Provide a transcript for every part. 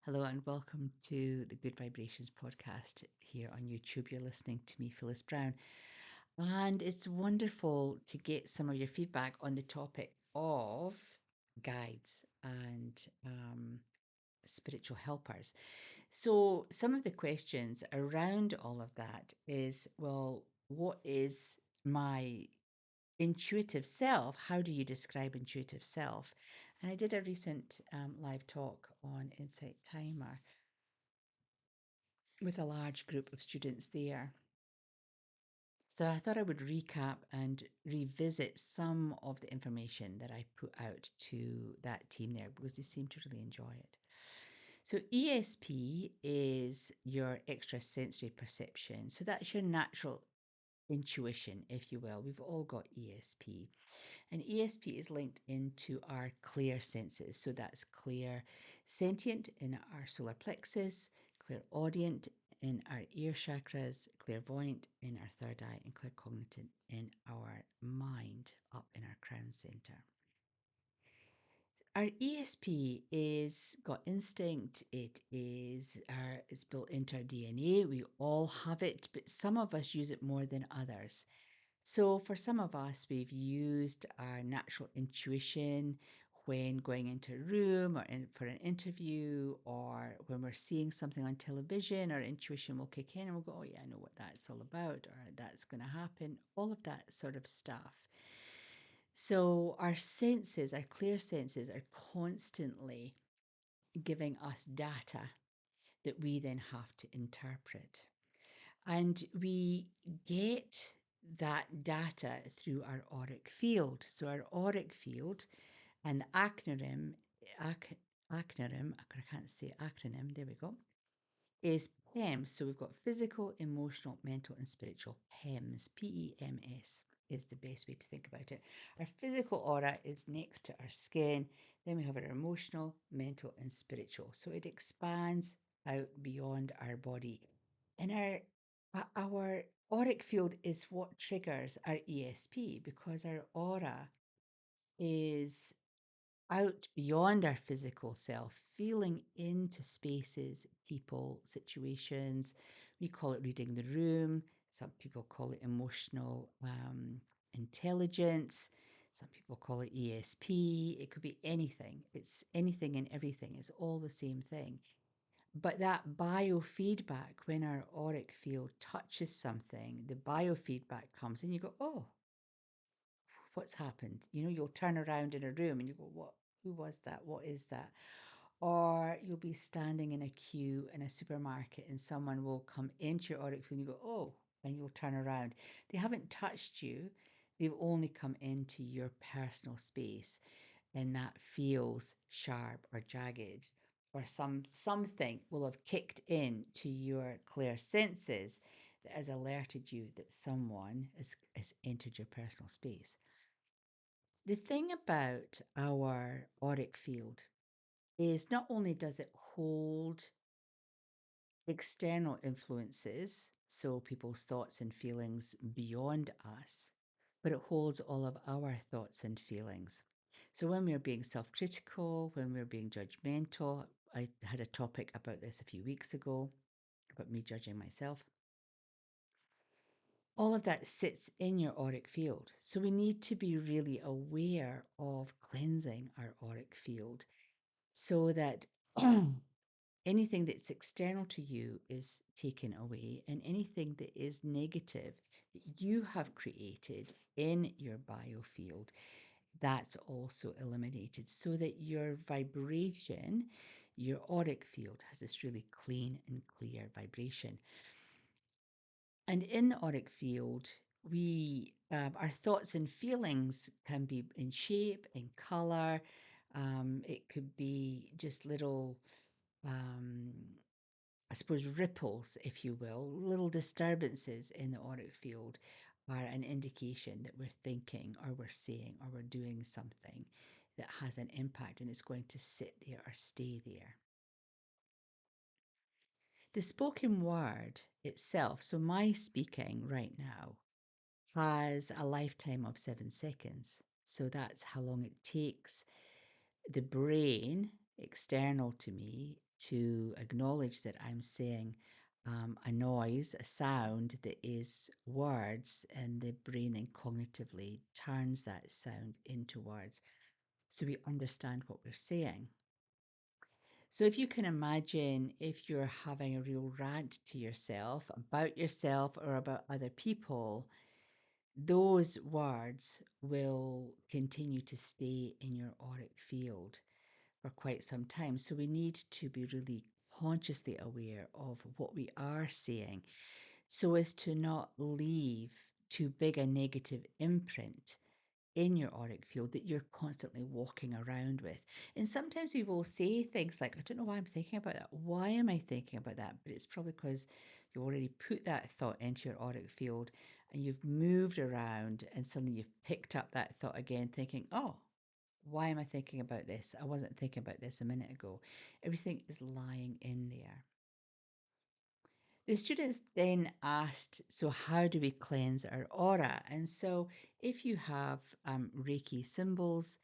Hello and welcome to the Good Vibrations podcast here on YouTube. You're listening to me, Phyllis Brown, and it's wonderful to get some of your feedback on the topic of guides and spiritual helpers. So, some of the questions around all of that is well, what is my intuitive self? How do you describe intuitive self? And I did a recent live talk on Insight Timer with a large group of students there. So I thought I would recap and revisit some of the information that I put out to that team there because they seem to really enjoy it. So ESP is your extrasensory perception. So that's your natural intuition, if you will. We've all got ESP. And ESP is linked into our clair senses. So that's clair sentient in our solar plexus, clairaudient in our ear chakras, clairvoyant in our third eye, and claircognitant in our mind, up in our crown center. Our ESP is got instinct. It's built into our DNA. We all have it, but some of us use it more than others. So, for some of us, we've used our natural intuition when going into a room or for an interview or when we're seeing something on television. Our intuition will kick in and we'll go, oh, yeah, I know what that's all about, or that's going to happen, all of that sort of stuff. So, our senses, our clear senses, are constantly giving us data that we then have to interpret. And we get that data through our auric field. So our auric field and the acronym, I can't say acronym, there we go, is PEMS. So we've got physical, emotional, mental, and spiritual. PEMS, PEMS is the best way to think about it. Our physical aura is next to our skin. Then we have our emotional, mental, and spiritual. So it expands out beyond our body. And our auric field is what triggers our ESP because our aura is out beyond our physical self, feeling into spaces, people, situations. We call it reading the room. Some people call it emotional intelligence. Some people call it ESP. It could be anything. It's anything and everything. It's all the same thing. But that biofeedback, when our auric field touches something, the biofeedback comes and you go, oh, what's happened? You know, you'll turn around in a room and you go, what? Who was that? What is that? Or you'll be standing in a queue in a supermarket and someone will come into your auric field and you go, oh, and you'll turn around. They haven't touched you. They've only come into your personal space and that feels sharp or jagged or something will have kicked in to your clear senses that has alerted you that someone has entered your personal space. The thing about our auric field is not only does it hold external influences, so people's thoughts and feelings beyond us, but it holds all of our thoughts and feelings. So when we're being self critical, when we're being judgmental, I had a topic about this a few weeks ago about me judging myself. All of that sits in your auric field. So we need to be really aware of cleansing our auric field so that anything that's external to you is taken away, and anything that is negative that you have created in your biofield, that's also eliminated so that your vibration, your auric field, has this really clean and clear vibration. And in the auric field, we our thoughts and feelings can be in shape, in color. It could be just little um, I suppose, ripples, if you will, little disturbances in the auric field are an indication that we're thinking or we're saying or we're doing something that has an impact and it's going to sit there or stay there. The spoken word itself, so my speaking right now, has a lifetime of 7 seconds. So that's how long it takes the brain external to me to acknowledge that I'm saying a noise, a sound that is words, and the brain then cognitively turns that sound into words so we understand what we're saying. So if you can imagine if you're having a real rant to yourself or about other people, those words will continue to stay in your auric field for quite some time. So we need to be really consciously aware of what we are saying so as to not leave too big a negative imprint in your auric field that you're constantly walking around with. And sometimes we will say things like, I don't know why I'm thinking about that. Why am I thinking about that? But it's probably because you already put that thought into your auric field and you've moved around and suddenly you've picked up that thought again, thinking, oh, why am I thinking about this? I wasn't thinking about this a minute ago. Everything is lying in there. The students then asked, so how do we cleanse our aura? And so if you have Reiki symbols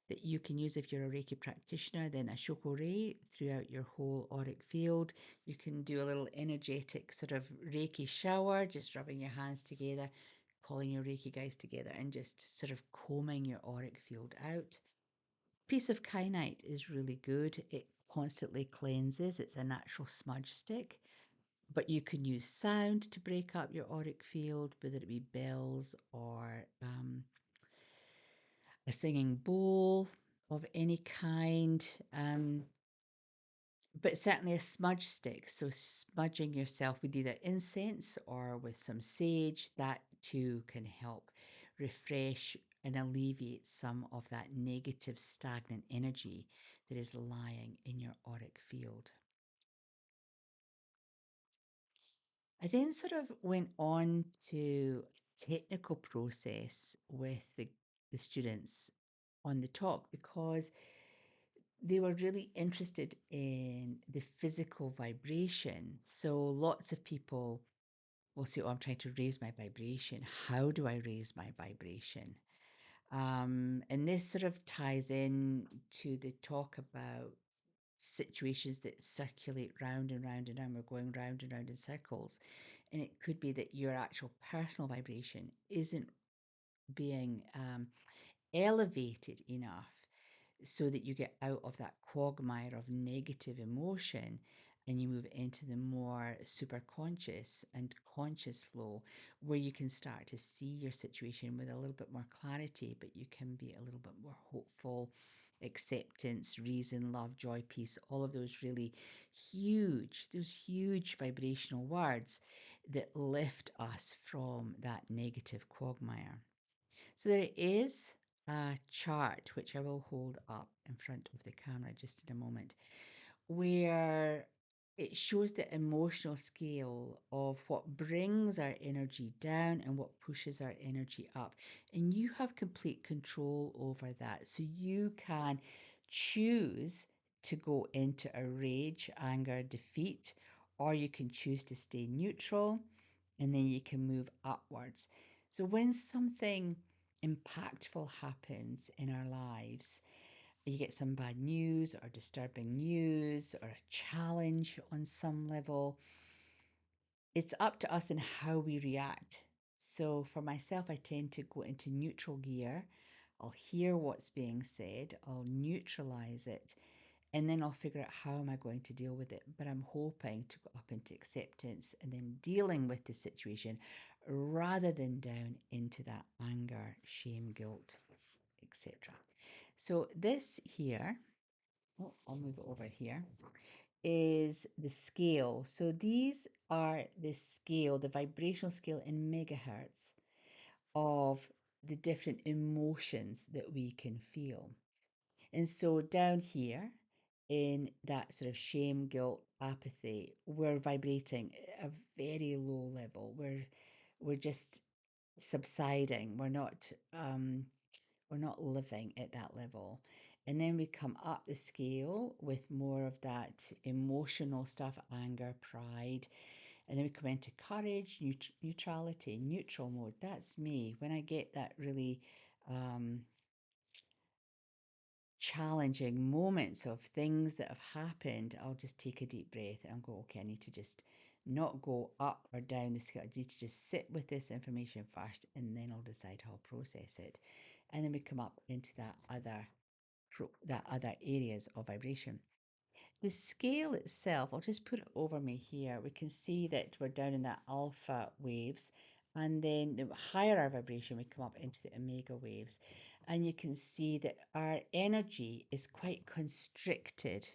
that you can use if you're a Reiki practitioner, then a shokore throughout your whole auric field. You can do a little energetic sort of Reiki shower, just rubbing your hands together, calling your Reiki guys together and just sort of combing your auric field out. Piece of kyanite is really good. It constantly cleanses. It's a natural smudge stick. But you can use sound to break up your auric field, whether it be bells or a singing bowl of any kind. But certainly a smudge stick. So smudging yourself with either incense or with some sage, that too can help refresh and alleviate some of that negative stagnant energy that is lying in your auric field. I then sort of went on to technical process with the students on the talk because they were really interested in the physical vibration. So lots of people will say, oh, I'm trying to raise my vibration. How do I raise my vibration? And this sort of ties in to the talk about situations that circulate round and round and round. We're going round and round in circles. And it could be that your actual personal vibration isn't being elevated enough so that you get out of that quagmire of negative emotion and you move into the more super conscious and conscious flow where you can start to see your situation with a little bit more clarity, but you can be a little bit more hopeful, acceptance, reason, love, joy, peace, all of those really those huge vibrational words that lift us from that negative quagmire. So there is a chart which I will hold up in front of the camera just in a moment, where it shows the emotional scale of what brings our energy down and what pushes our energy up. And you have complete control over that. So you can choose to go into a rage, anger, defeat, or you can choose to stay neutral and then you can move upwards. So when something impactful happens in our lives, you get some bad news or disturbing news or a challenge on some level, it's up to us in how we react. So for myself, I tend to go into neutral gear. I'll hear what's being said, I'll neutralize it, and then I'll figure out how am I going to deal with it. But I'm hoping to go up into acceptance and then dealing with the situation rather than down into that anger, shame, guilt, etc. So this here, oh, I'll move it over here, is the scale. So these are the scale, the vibrational scale in megahertz of the different emotions that we can feel. And so down here in that sort of shame, guilt, apathy, we're vibrating at a very low level. We're just subsiding. We're not living at that level. And then we come up the scale with more of that emotional stuff, anger, pride. And then we come into courage, neutrality, neutral mode. That's me. When I get that really challenging moments of things that have happened, I'll just take a deep breath and go, okay, I need to just not go up or down the scale. I need to just sit with this information first, and then I'll decide how I'll process it. And then we come up into that other areas of vibration. The scale itself, I'll just put it over me here. We can see that we're down in that alpha waves, and then the higher our vibration, we come up into the omega waves. And you can see that our energy is quite contracted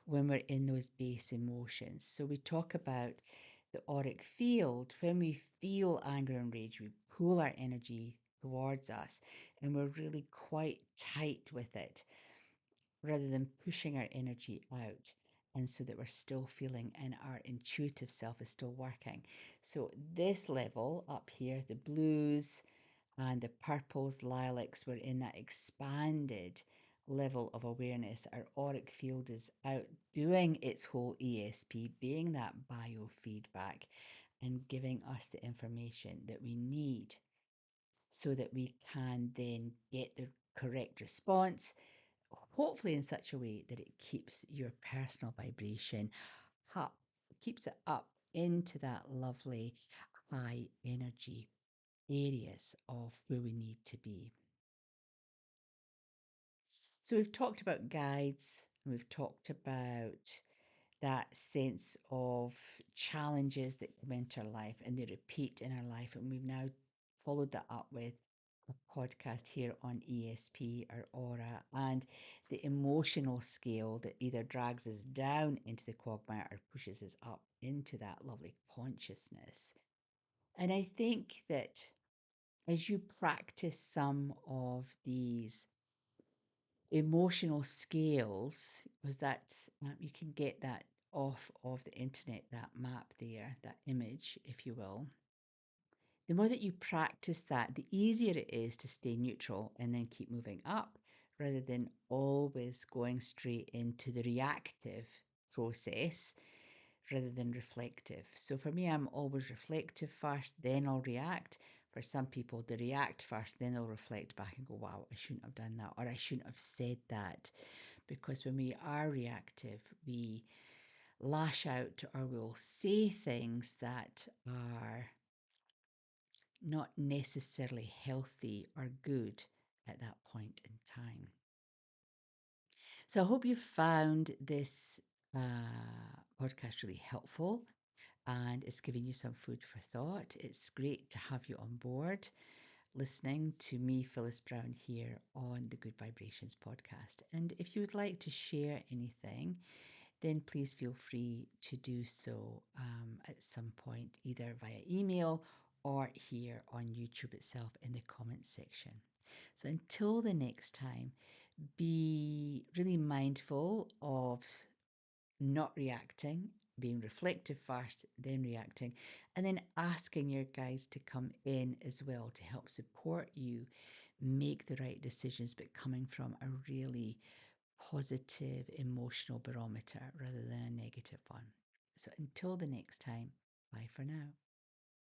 when we're in those base emotions. So we talk about the auric field. When we feel anger and rage, we pull our energy towards us, and we're really quite tight with it rather than pushing our energy out. And so that we're still feeling and our intuitive self is still working. So, this level up here, the blues and the purples, lilacs, we're in that expanded level of awareness. Our auric field is out doing its whole ESP, being that biofeedback and giving us the information that we need so that we can then get the correct response, hopefully in such a way that it keeps your personal vibration up, keeps it up into that lovely high energy areas of where we need to be. So we've talked about guides, and we've talked about that sense of challenges that come into our life and they repeat in our life. And we've now followed that up with a podcast here on ESP or Aura and the emotional scale that either drags us down into the quagmire or pushes us up into that lovely consciousness. And I think that as you practice some of these emotional scales, because that's you can get that off of the internet, that map there, that image, if you will. The more that you practice that, the easier it is to stay neutral and then keep moving up rather than always going straight into the reactive process rather than reflective. So for me, I'm always reflective first, then I'll react. For some people, they react first, then they'll reflect back and go, wow, I shouldn't have done that, or I shouldn't have said that. Because when we are reactive, we lash out or we'll say things that are not necessarily healthy or good at that point in time. So I hope you found this podcast really helpful and it's giving you some food for thought. It's great to have you on board listening to me, Phyllis Brown, here on the Good Vibrations podcast. And if you would like to share anything, then please feel free to do so at some point, either via email or here on YouTube itself in the comments section. So until the next time, be really mindful of not reacting, being reflective first, then reacting, and then asking your guides to come in as well to help support you make the right decisions, but coming from a really positive emotional barometer rather than a negative one. So until the next time, bye for now.